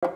Hey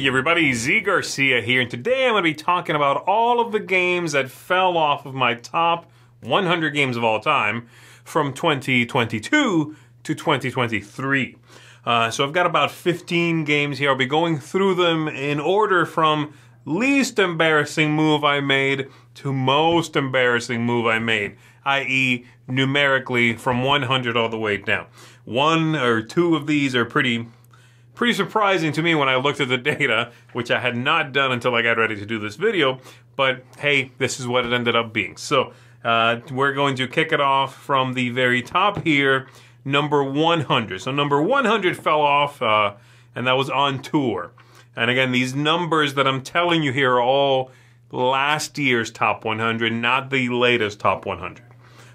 everybody, Z Garcia here, and today I'm going to be talking about all of the games that fell off of my top 100 games of all time from 2022 to 2023. So I've got about 15 games here. I'll be going through them in order from least embarrassing move I made to most embarrassing move I made, i.e. numerically from 100 all the way down. One or two of these are pretty surprising to me when I looked at the data, which I had not done until I got ready to do this video, but hey, this is what it ended up being. So we're going to kick it off from the very top here, number 100. So number 100 fell off, and that was On Tour. And again, these numbers that I'm telling you here are all last year's top 100, not the latest top 100.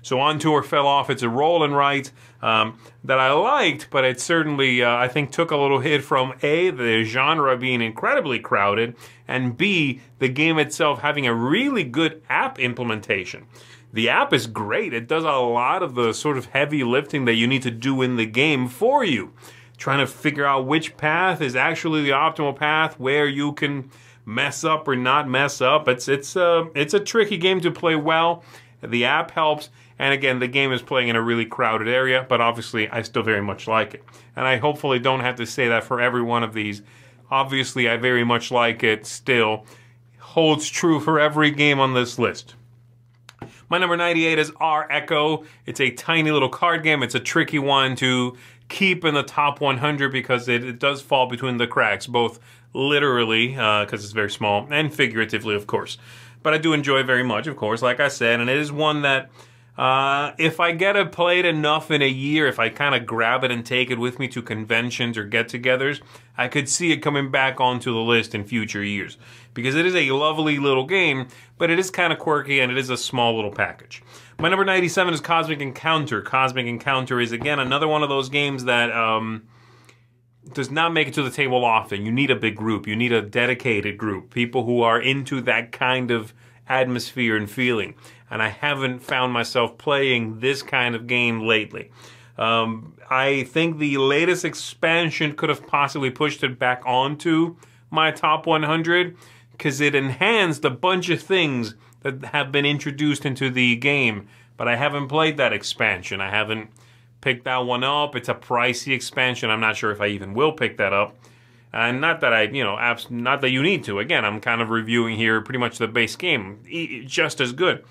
So On Tour fell off. It's a roll and write that I liked, but it certainly, I think, took a little hit from A, the genre being incredibly crowded, and B, the game itself having a really good app implementation. The app is great. It does a lot of the sort of heavy lifting that you need to do in the game for you. Trying to figure out which path is actually the optimal path, where you can mess up or not mess up. It's a tricky game to play well. The app helps, and again, the game is playing in a really crowded area, but obviously I still very much like it. And I hopefully don't have to say that for every one of these. Obviously, I very much like it still. Holds true for every game on this list. My number 98 is R Echo. It's a tiny little card game. It's a tricky one to keep in the top 100 because it does fall between the cracks, both literally, because it's very small, and figuratively, of course. But I do enjoy it very much, of course, like I said, and it is one that if I get it played enough in a year, if I kind of grab it and take it with me to conventions or get-togethers, I could see it coming back onto the list in future years. Because it is a lovely little game, but it is kind of quirky and it is a small little package. My number 97 is Cosmic Encounter. Cosmic Encounter is, again, another one of those games that does not make it to the table often. You need a big group. You need a dedicated group. People who are into that kind of atmosphere and feeling. And I haven't found myself playing this kind of game lately. I think the latest expansion could have possibly pushed it back onto my top 100 because it enhanced a bunch of things that have been introduced into the game. But I haven't played that expansion. I haven't picked that one up. It's a pricey expansion. I'm not sure if I even will pick that up. And not that I, not that you need to. Again, I'm kind of reviewing here pretty much the base game. Just as good.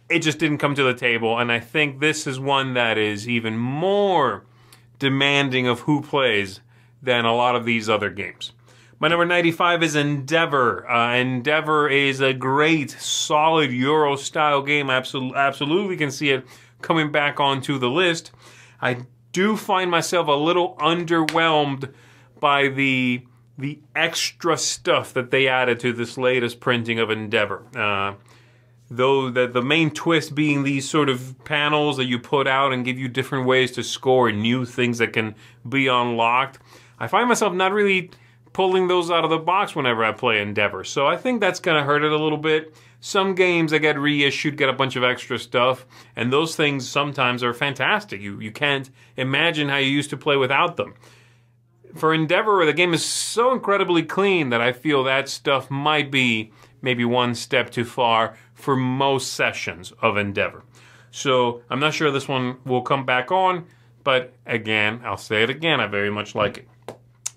It just didn't come to the table. And I think this is one that is even more demanding of who plays than a lot of these other games. My number 95 is Endeavor. Endeavor is a great, solid Euro-style game. Absolutely can see it coming back onto the list. I do find myself a little underwhelmed by the extra stuff that they added to this latest printing of Endeavor. Though the main twist being these sort of panels that you put out and give you different ways to score and new things that can be unlocked. I find myself not really pulling those out of the box whenever I play Endeavor. So I think that's going to hurt it a little bit. Some games that get reissued get a bunch of extra stuff, and those things sometimes are fantastic. You can't imagine how you used to play without them. For Endeavor, the game is so incredibly clean that I feel that stuff might be maybe one step too far for most sessions of Endeavor. So I'm not sure this one will come back on, but again, I'll say it again, I very much like it.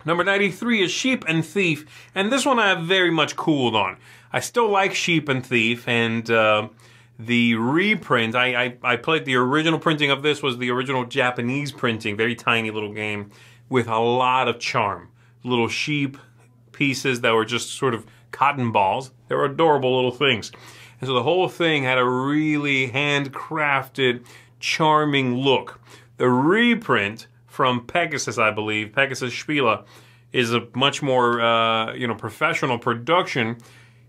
Number 93 is Sheep and Thief, and this one I have very much cooled on. I still like Sheep and Thief, and the reprint, I played the original printing of this, was the original Japanese printing, very tiny little game with a lot of charm. Little sheep pieces that were just sort of cotton balls. They were adorable little things. And so the whole thing had a really handcrafted, charming look. The reprint from Pegasus, I believe, Pegasus Spiele, is a much more professional production.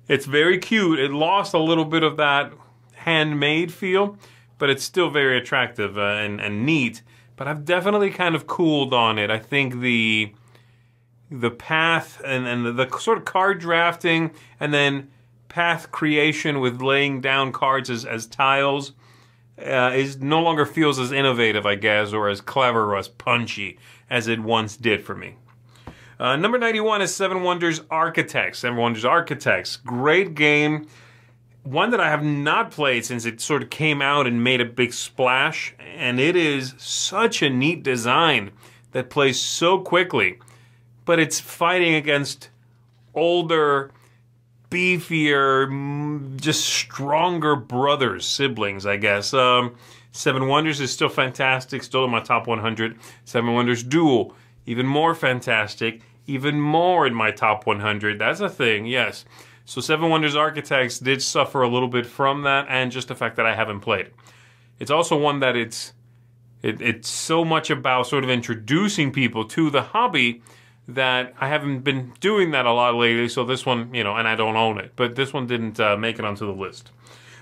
It's very cute. It lost a little bit of that handmade feel, but it's still very attractive and neat. But I've definitely kind of cooled on it. I think the path and the sort of card drafting and then path creation with laying down cards as tiles is no longer feels as innovative, I guess, or as clever or as punchy as it once did for me. Number 91 is Seven Wonders Architects. Seven Wonders Architects, great game. One that I have not played since it sort of came out and made a big splash, and it is such a neat design that plays so quickly, but it's fighting against older, beefier, just stronger brothers, siblings, I guess. Seven Wonders is still fantastic, still in my top 100. Seven Wonders Duel, even more fantastic, even more in my top 100. That's a thing, yes. So Seven Wonders Architects did suffer a little bit from that, and just the fact that I haven't played it. It's also one that it's so much about sort of introducing people to the hobby that I haven't been doing that a lot lately. So this one, you know, and I don't own it, but this one didn't make it onto the list.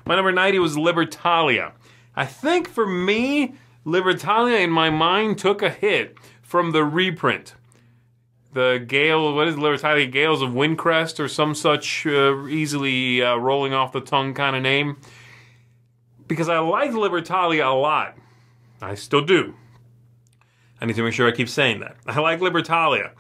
My number 90 was Libertalia. I think for me, Libertalia in my mind took a hit from the reprint. The Gale, what is Libertalia? Gales of Windcrest or some such easily rolling off the tongue kind of name. Because I like Libertalia a lot. I still do. I need to make sure I keep saying that. I like Libertalia.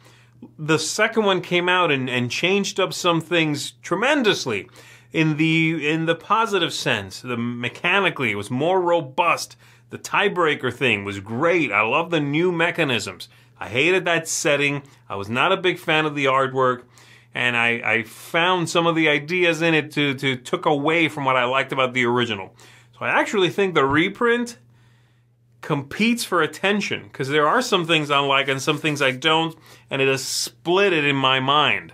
The second one came out and changed up some things tremendously. In the positive sense, mechanically, it was more robust. The tiebreaker thing was great. I love the new mechanisms. I hated that setting. I was not a big fan of the artwork, and I found some of the ideas in it to took away from what I liked about the original. So I actually think the reprint competes for attention, because there are some things I like and some things I don't, and it has split it in my mind.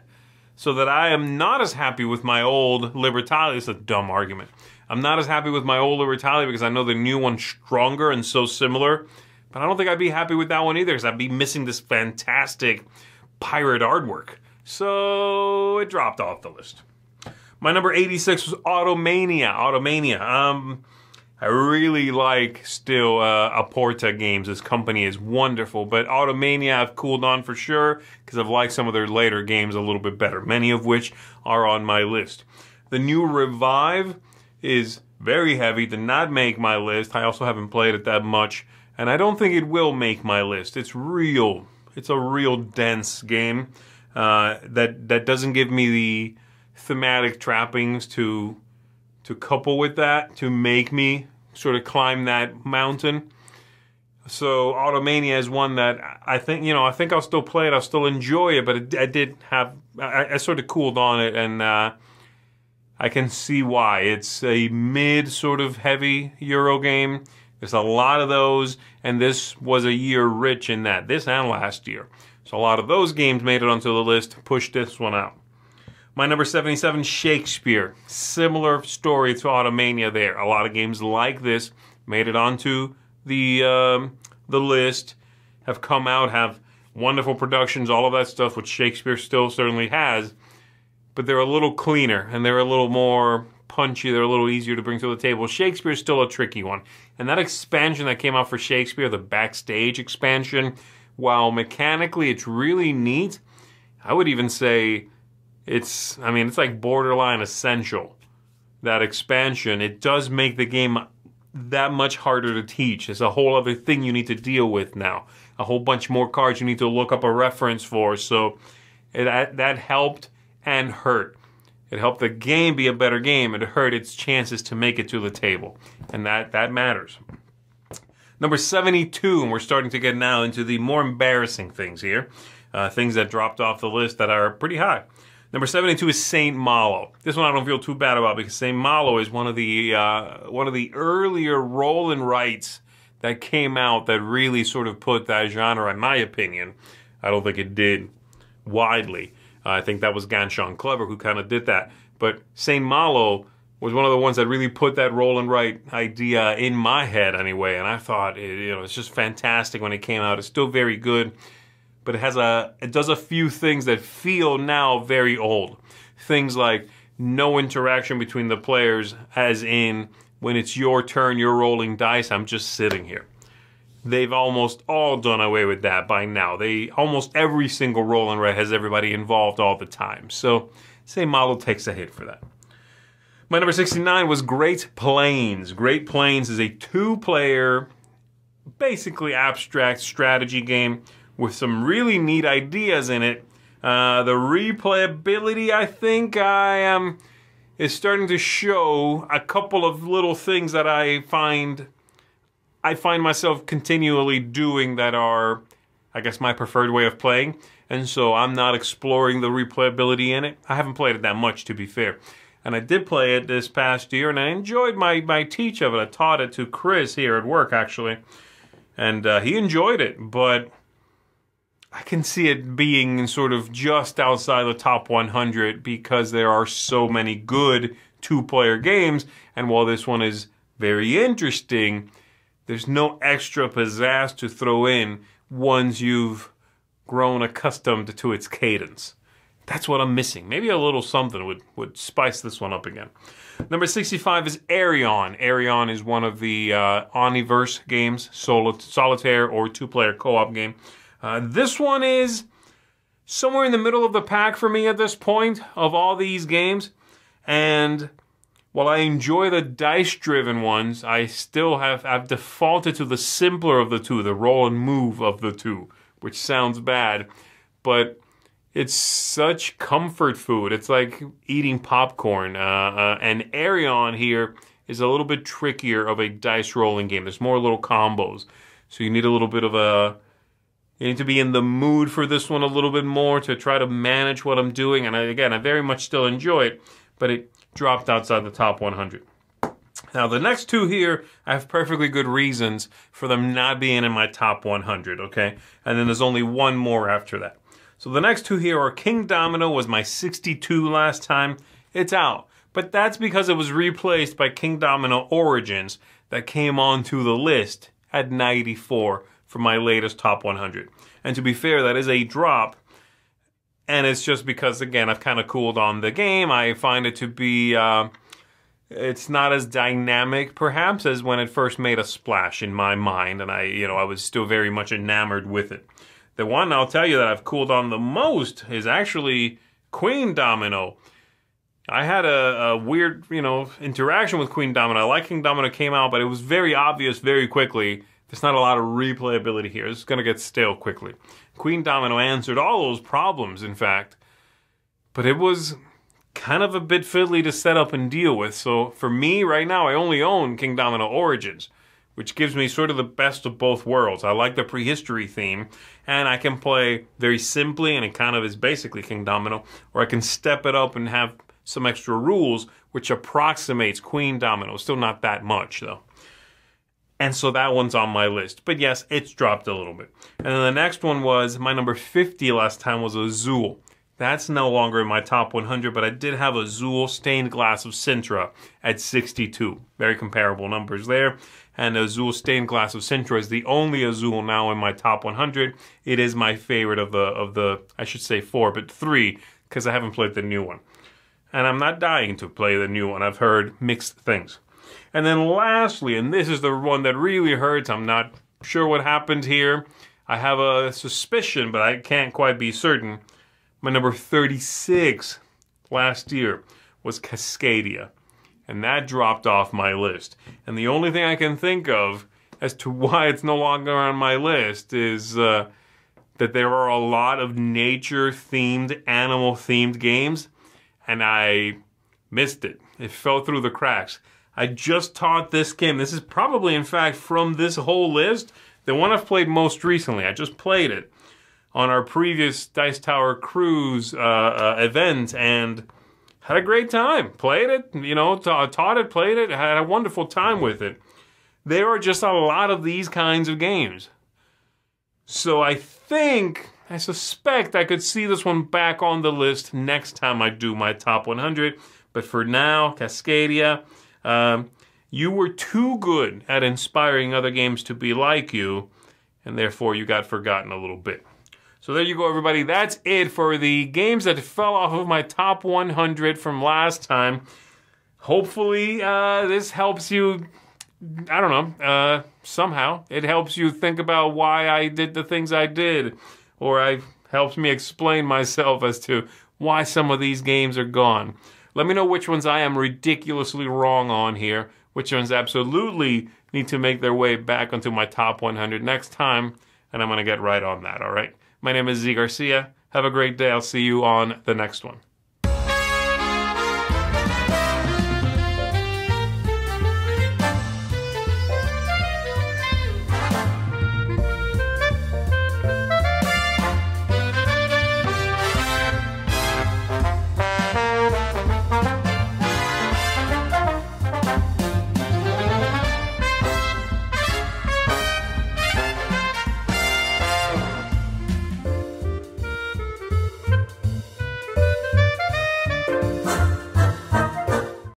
So that I am not as happy with my old Libertalia. It's a dumb argument. I'm not as happy with my old Libertalia because I know the new one's stronger and so similar. But I don't think I'd be happy with that one either, because I'd be missing this fantastic pirate artwork. So it dropped off the list. My number 86 was Automania. I really like still Aporta games. This company is wonderful, but Automania I've cooled on for sure because I've liked some of their later games a little bit better, many of which are on my list. The new Revive is very heavy, did not make my list. I also haven't played it that much, and I don't think it will make my list. It's a real dense game that doesn't give me the thematic trappings to couple with that to make me sort of climb that mountain. So Automania is one that I think I'll still play it, I'll still enjoy it, but I sort of cooled on it, and I can see why. It's a mid sort of heavy Euro game. There's a lot of those, and this was a year rich in that, this and last year. So a lot of those games made it onto the list, pushed this one out. My number 77, Shakespeare. Similar story to Automania there. A lot of games like this made it onto the list, have come out, have wonderful productions, all of that stuff, which Shakespeare still certainly has. But they're a little cleaner, and they're a little more punchy, they're a little easier to bring to the table. Shakespeare's still a tricky one. And that expansion that came out for Shakespeare, the Backstage expansion, while mechanically it's really neat, I would even say it's like borderline essential. That expansion, it does make the game that much harder to teach. It's a whole other thing you need to deal with now. A whole bunch more cards you need to look up a reference for. So that helped and hurt. It helped the game be a better game. It hurt its chances to make it to the table. And that matters. Number 72, and we're starting to get now into the more embarrassing things here. Things that dropped off the list that are pretty high. Number 72 is Saint Malo. This one I don't feel too bad about because Saint Malo is one of the earlier roll and writes that came out that really sort of put that genre, in my opinion. I don't think it did widely. I think that was Ganshon Clever who kind of did that. But Saint Malo was one of the ones that really put that roll and write idea in my head anyway. And I thought, it's just fantastic when it came out. It's still very good. But it does a few things that feel now very old. Things like no interaction between the players, as in when it's your turn, you're rolling dice, I'm just sitting here. They've almost all done away with that by now. Almost every single roll and write has everybody involved all the time. So Saint Malo takes a hit for that. My number 69 was Great Plains. Great Plains is a 2-player, basically abstract strategy game with some really neat ideas in it. The replayability, I think, is starting to show a couple of little things that I find myself continually doing that are, I guess, my preferred way of playing. And so I'm not exploring the replayability in it. I haven't played it that much, to be fair. And I did play it this past year, and I enjoyed my teach of it. I taught it to Chris here at work, actually. And he enjoyed it, but I can see it being sort of just outside the top 100 because there are so many good 2-player games. And while this one is very interesting, there's no extra pizzazz to throw in once you've grown accustomed to its cadence. That's what I'm missing. Maybe a little something would spice this one up again. Number 65 is Arion. Arion is one of the Omniverse games, solitaire or 2-player co-op game. This one is somewhere in the middle of the pack for me at this point of all these games. And while I enjoy the dice-driven ones, I've defaulted to the simpler of the two, the roll and move of the two, which sounds bad, but it's such comfort food. It's like eating popcorn. And Arion here is a little bit trickier of a dice rolling game. There's more little combos. So you need a little bit of you need to be in the mood for this one a little bit more to try to manage what I'm doing. And I very much still enjoy it, but it dropped outside the top 100. Now, the next two here, I have perfectly good reasons for them not being in my top 100, okay? And then there's only one more after that. So the next two here are Kingdomino was my 62 last time. It's out. But that's because it was replaced by Kingdomino Origins that came onto the list at 94 for my latest top 100. And to be fair, that is a drop. And it's just because, again, I've kind of cooled on the game. I find it to be, it's not as dynamic, perhaps, as when it first made a splash in my mind. And I was still very much enamored with it. The one I'll tell you that I've cooled on the most is actually Queendomino. I had a weird, interaction with Queendomino. I like Kingdomino came out, but it was very obvious very quickly. There's not a lot of replayability here. It's going to get stale quickly. Queendomino answered all those problems, in fact. But it was kind of a bit fiddly to set up and deal with. So for me, right now, I only own Kingdomino Origins, which gives me sort of the best of both worlds. I like the prehistory theme, and I can play very simply, and it kind of is basically Kingdomino, or I can step it up and have some extra rules, which approximates Queendomino. Still not that much, though. And so that one's on my list. But yes, it's dropped a little bit. And then the next one was, my number 50 last time was Azul. That's no longer in my top 100, but I did have Azul Stained Glass of Sintra at 62. Very comparable numbers there. And Azul Stained Glass of Sintra is the only Azul now in my top 100. It is my favorite of the I should say 4, but 3, because I haven't played the new one. And I'm not dying to play the new one. I've heard mixed things. And then lastly, and this is the one that really hurts, I'm not sure what happened here. I have a suspicion, but I can't quite be certain. My number 36 last year was Cascadia. And that dropped off my list. And the only thing I can think of as to why it's no longer on my list is that there are a lot of nature-themed, animal-themed games, and I missed it. It fell through the cracks. I just taught this game. This is probably, in fact, from this whole list, the one I've played most recently. I just played it on our previous Dice Tower Cruise event, and had a great time. Played it, taught it, played it, had a wonderful time with it. There are just a lot of these kinds of games. So I suspect I could see this one back on the list next time I do my top 100. But for now, Cascadia, you were too good at inspiring other games to be like you, and therefore you got forgotten a little bit. So there you go, everybody. That's it for the games that fell off of my top 100 from last time. Hopefully, this helps you, I don't know, somehow. It helps you think about why I did the things I did. Or helps me explain myself as to why some of these games are gone. Let me know which ones I am ridiculously wrong on here, which ones absolutely need to make their way back onto my top 100 next time, and I'm going to get right on that, all right? My name is Z Garcia. Have a great day. I'll see you on the next one.